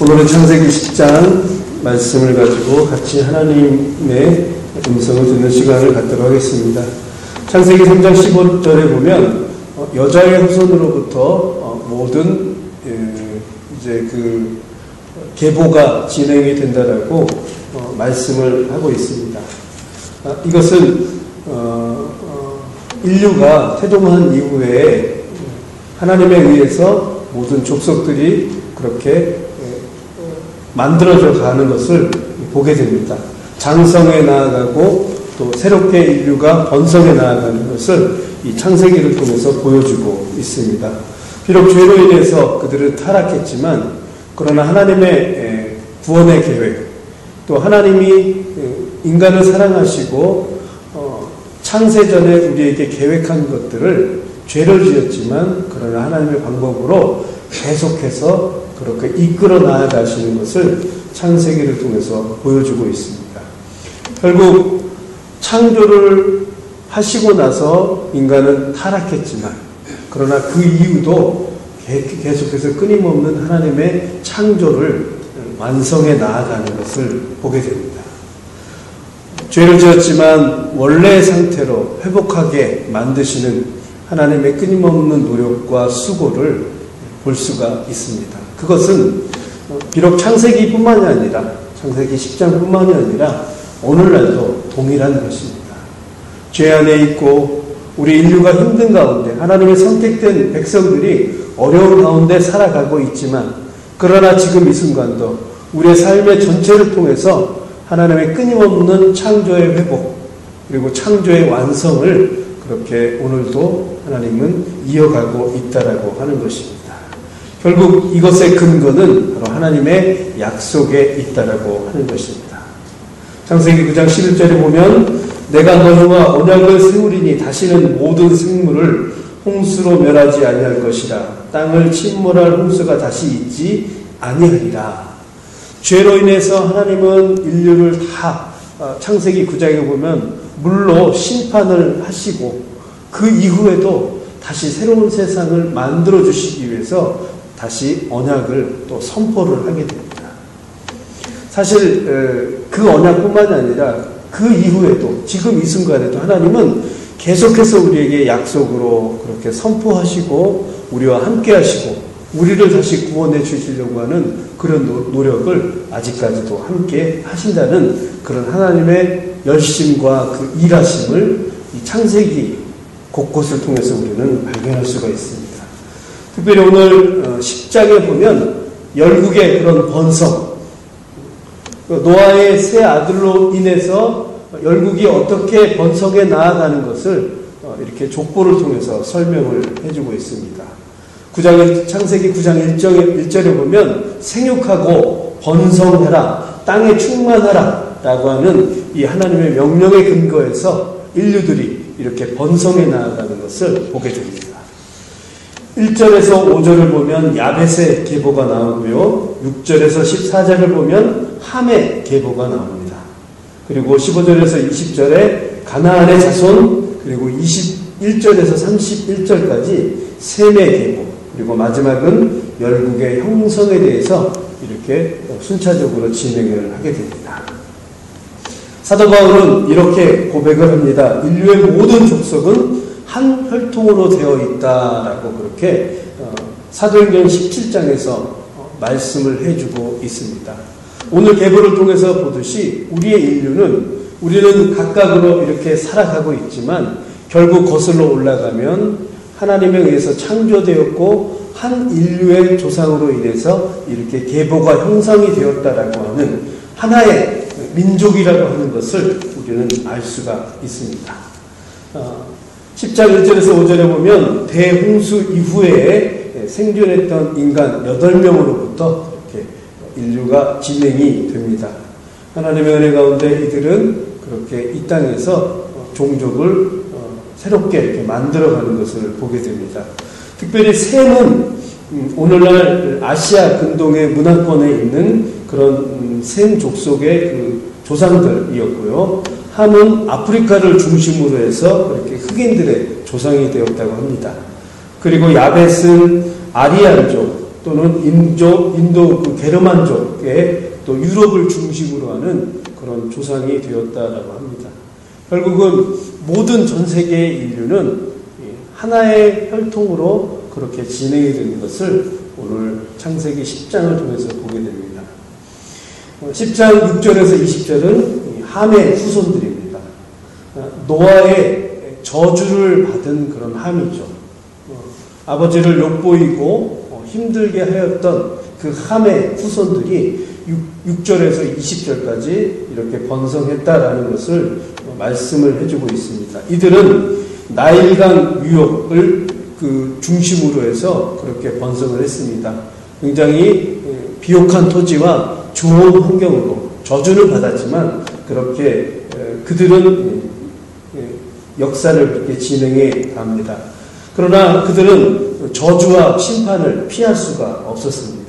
오늘은 창세기 10장 말씀을 가지고 같이 하나님의 음성을 듣는 시간을 갖도록 하겠습니다. 창세기 3장 15절에 보면 여자의 후손으로부터 모든 이제 그 계보가 진행이 된다라고 말씀을 하고 있습니다. 이것은 인류가 태동한 이후에 하나님에 의해서 모든 족속들이 그렇게 만들어져 가는 것을 보게 됩니다. 장성해 나아가고 또 새롭게 인류가 번성해 나아가는 것을 이 창세기를 통해서 보여주고 있습니다. 비록 죄로 인해서 그들은 타락했지만 그러나 하나님의 구원의 계획, 또 하나님이 인간을 사랑하시고 창세전에 우리에게 계획한 것들을 죄를 지었지만 그러나 하나님의 방법으로 계속해서 그렇게 이끌어 나아가시는 것을 창세기를 통해서 보여주고 있습니다. 결국 창조를 하시고 나서 인간은 타락했지만 그러나 그 이후도 계속해서 끊임없는 하나님의 창조를 완성해 나아가는 것을 보게 됩니다. 죄를 지었지만 원래의 상태로 회복하게 만드시는 하나님의 끊임없는 노력과 수고를 볼 수가 있습니다. 그것은 비록 창세기뿐만이 아니라 창세기 10장뿐만이 아니라 오늘날도 동일한 것입니다. 죄 안에 있고 우리 인류가 힘든 가운데 하나님의 선택된 백성들이 어려운 가운데 살아가고 있지만 그러나 지금 이 순간도 우리의 삶의 전체를 통해서 하나님의 끊임없는 창조의 회복 그리고 창조의 완성을 그렇게 오늘도 하나님은 이어가고 있다라고 하는 것입니다. 결국 이것의 근거는 바로 하나님의 약속에 있다라고 하는 것입니다. 창세기 9장 11절에 보면 내가 너희와 언약을 세우리니 다시는 모든 생물을 홍수로 멸하지 아니할 것이라 땅을 침몰할 홍수가 다시 있지 아니하리라. 죄로 인해서 하나님은 인류를 다 창세기 9장에 보면 물로 심판을 하시고 그 이후에도 다시 새로운 세상을 만들어 주시기 위해서 다시 언약을 또 선포를 하게 됩니다. 사실 그 언약뿐만이 아니라 그 이후에도 지금 이 순간에도 하나님은 계속해서 우리에게 약속으로 그렇게 선포하시고 우리와 함께 하시고 우리를 다시 구원해 주시려고 하는 그런 노력을 아직까지도 함께 하신다는 그런 하나님의 열심과 그 일하심을 이 창세기 곳곳을 통해서 우리는 발견할 수가 있습니다. 특별히 오늘 10장에 보면 열국의 그런 번성, 노아의 세 아들로 인해서 열국이 어떻게 번성해 나아가는 것을 이렇게 족보를 통해서 설명을 해주고 있습니다. 창세기 9장 1절에 보면 생육하고 번성해라, 땅에 충만하라 라고 하는 이 하나님의 명령의 근거에서 인류들이 이렇게 번성해 나아가는 것을 보게 됩니다. 1절에서 5절을 보면 야벳의 계보가 나오고요. 6절에서 14절을 보면 함의 계보가 나옵니다. 그리고 15절에서 20절에 가나안의 자손, 그리고 21절에서 31절까지 셈의 계보, 그리고 마지막은 열국의 형성에 대해서 이렇게 순차적으로 진행을 하게 됩니다. 사도 바울은 이렇게 고백을 합니다. 인류의 모든 족속은 한 혈통으로 되어 있다라고 그렇게 사도행전 17장에서 말씀을 해주고 있습니다. 오늘 계보를 통해서 보듯이 우리는 각각으로 이렇게 살아가고 있지만 결국 거슬러 올라가면 하나님에 의해서 창조되었고 한 인류의 조상으로 인해서 이렇게 계보가 형성이 되었다라고 하는 하나의 민족이라고 하는 것을 우리는 알 수가 있습니다. 10장 1절에서 5절에 보면 대홍수 이후에 생존했던 인간 8명으로부터 이렇게 인류가 진행이 됩니다. 하나님의 은혜 가운데 이들은 그렇게 이 땅에서 종족을 새롭게 이렇게 만들어가는 것을 보게 됩니다. 특별히 셈은 오늘날 아시아 근동의 문화권에 있는 그런 셈 족속의 그 조상들이었고요. 함은 아프리카를 중심으로 해서 그렇게 흑인들의 조상이 되었다고 합니다. 그리고 야벳은 아리안족, 또는 인도 그 게르만족의 또 유럽을 중심으로 하는 그런 조상이 되었다라고 합니다. 결국은 모든 전 세계의 인류는 하나의 혈통으로 그렇게 진행이 되는 것을 오늘 창세기 10장을 통해서 보게 됩니다. 10장 6절에서 20절은 함의 후손들입니다. 노아의 저주를 받은 그런 함이죠. 아버지를 욕보이고 힘들게 하였던 그 함의 후손들이 6절에서 20절까지 이렇게 번성했다라는 것을 말씀을 해주고 있습니다. 이들은 나일강 유역을 그 중심으로 해서 그렇게 번성을 했습니다. 굉장히 비옥한 토지와 좋은 환경으로 저주를 받았지만 그렇게 그들은 역사를 그렇게 진행해 갑니다. 그러나 그들은 저주와 심판을 피할 수가 없었습니다.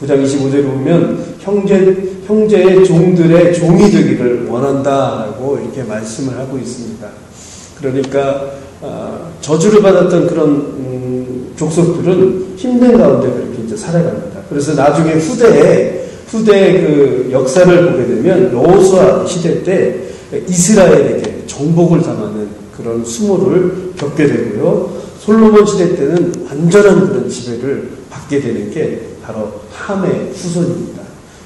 9장 25절에 보면 형제의 종들의 종이 되기를 원한다라고 이렇게 말씀을 하고 있습니다. 그러니까 저주를 받았던 그런 족속들은 힘든 가운데 그렇게 이제 살아갑니다. 그래서 나중에 후대에 그 역사를 보게 되면 여호수아 시대 때 이스라엘에게 정복을 당하는 그런 수모를 겪게 되고요. 솔로몬 시대 때는 완전한 그런 지배를 받게 되는 게 바로 함의 후손입니다.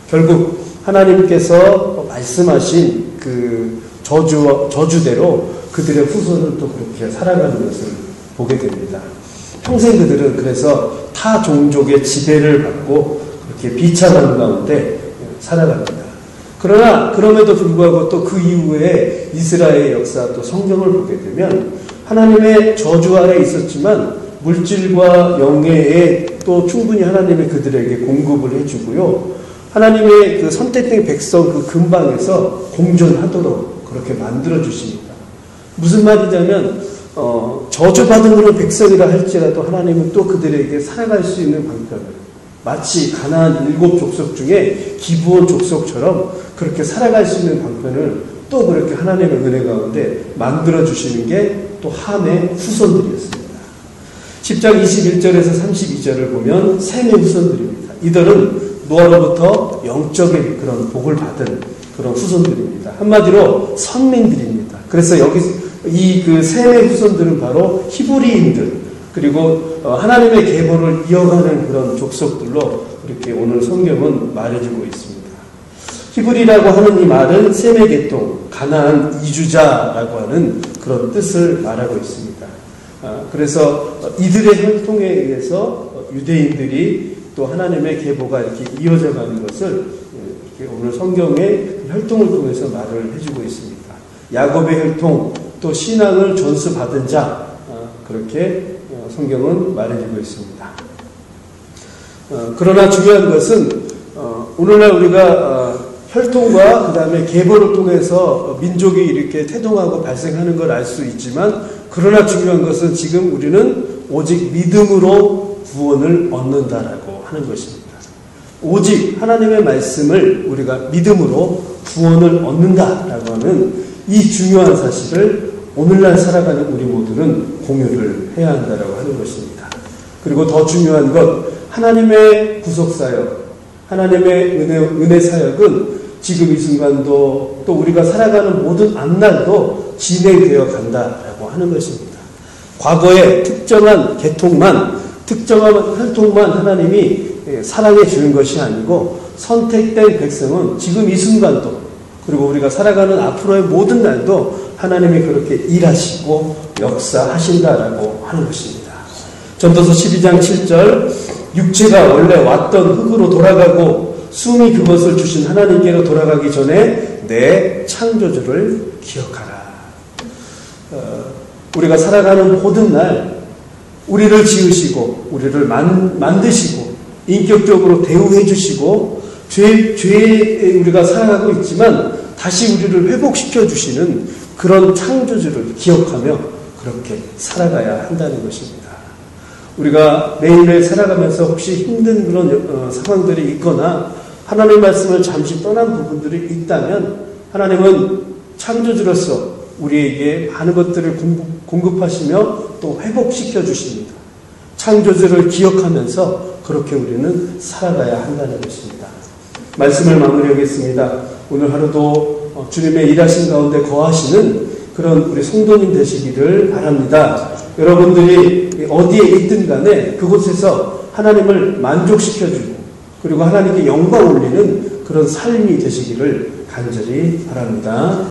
결국 하나님께서 말씀하신 그 저주대로 그들의 후손은 또 그렇게 살아가는 것을 보게 됩니다. 평생 그들은 그래서 타 종족의 지배를 받고 그렇게 비참한 가운데 살아갑니다. 그러나 그럼에도 불구하고 또 그 이후에 이스라엘의 역사 또 성경을 보게 되면 하나님의 저주 아래 있었지만 물질과 영예에 또 충분히 하나님이 그들에게 공급을 해주고요. 하나님의 그 선택된 백성 그 근방에서 공존하도록 그렇게 만들어 주십니다. 무슨 말이냐면 저주받은 그런 백성이라 할지라도 하나님은 또 그들에게 살아갈 수 있는 방편을 마치 가나안 7족속 중에 기브온 족속처럼 그렇게 살아갈 수 있는 방편을 또 그렇게 하나님의 은혜 가운데 만들어 주시는 게 또 함의 후손들이었습니다. 10장 21절에서 32절을 보면 셈의 후손들입니다. 이들은 노아로부터 영적인 그런 복을 받은 그런 후손들입니다. 한마디로 선민들입니다. 그래서 여기 이 그 셈의 후손들은 바로 히브리인들 그리고 하나님의 계보를 이어가는 그런 족속들로 이렇게 오늘 성경은 말해주고 있습니다. 히브리라고 하는 이 말은 셈의 계통, 가나안 이주자라고 하는 그런 뜻을 말하고 있습니다. 그래서 이들의 혈통에 의해서 유대인들이 또 하나님의 계보가 이렇게 이어져 가는 것을 이렇게 오늘 성경의 혈통을 통해서 말을 해주고 있습니다. 야곱의 혈통, 또 신앙을 전수받은 자, 그렇게 성경은 말해주고 있습니다. 그러나 중요한 것은 오늘날 우리가 혈통과 그 다음에 계보를 통해서 민족이 이렇게 태동하고 발생하는 걸 알 수 있지만 그러나 중요한 것은 지금 우리는 오직 믿음으로 구원을 얻는다라고 하는 것입니다. 오직 하나님의 말씀을 우리가 믿음으로 구원을 얻는다라고 하는 이 중요한 사실을 오늘날 살아가는 우리 모두는 공유를 해야 한다라고 하는 것입니다. 그리고 더 중요한 것, 하나님의 구속사역, 하나님의 은혜 사역은 지금 이 순간도 또 우리가 살아가는 모든 앞날도 진행되어 간다라고 하는 것입니다. 과거에 특정한 계통만, 특정한 혈통만 하나님이 사랑해 주는 것이 아니고 선택된 백성은 지금 이 순간도 그리고 우리가 살아가는 앞으로의 모든 날도 하나님이 그렇게 일하시고 역사하신다라고 하는 것입니다. 전도서 12장 7절 육체가 원래 왔던 흙으로 돌아가고 숨이 그것을 주신 하나님께로 돌아가기 전에 내 창조주를 기억하라. 우리가 살아가는 모든 날 우리를 지으시고 우리를 만드시고 인격적으로 대우해 주시고 죄에 우리가 살아가고 있지만 다시 우리를 회복시켜 주시는 그런 창조주를 기억하며 그렇게 살아가야 한다는 것입니다. 우리가 매일매일 살아가면서 혹시 힘든 그런 상황들이 있거나 하나님의 말씀을 잠시 떠난 부분들이 있다면 하나님은 창조주로서 우리에게 많은 것들을 공급하시며 또 회복시켜 주십니다. 창조주를 기억하면서 그렇게 우리는 살아가야 한다는 것입니다. 말씀을 마무리하겠습니다. 오늘 하루도 주님의 일하신 가운데 거하시는 그런 우리 성도님 되시기를 바랍니다. 여러분들이 어디에 있든 간에 그곳에서 하나님을 만족시켜주고 그리고 하나님께 영광 올리는 그런 삶이 되시기를 간절히 바랍니다.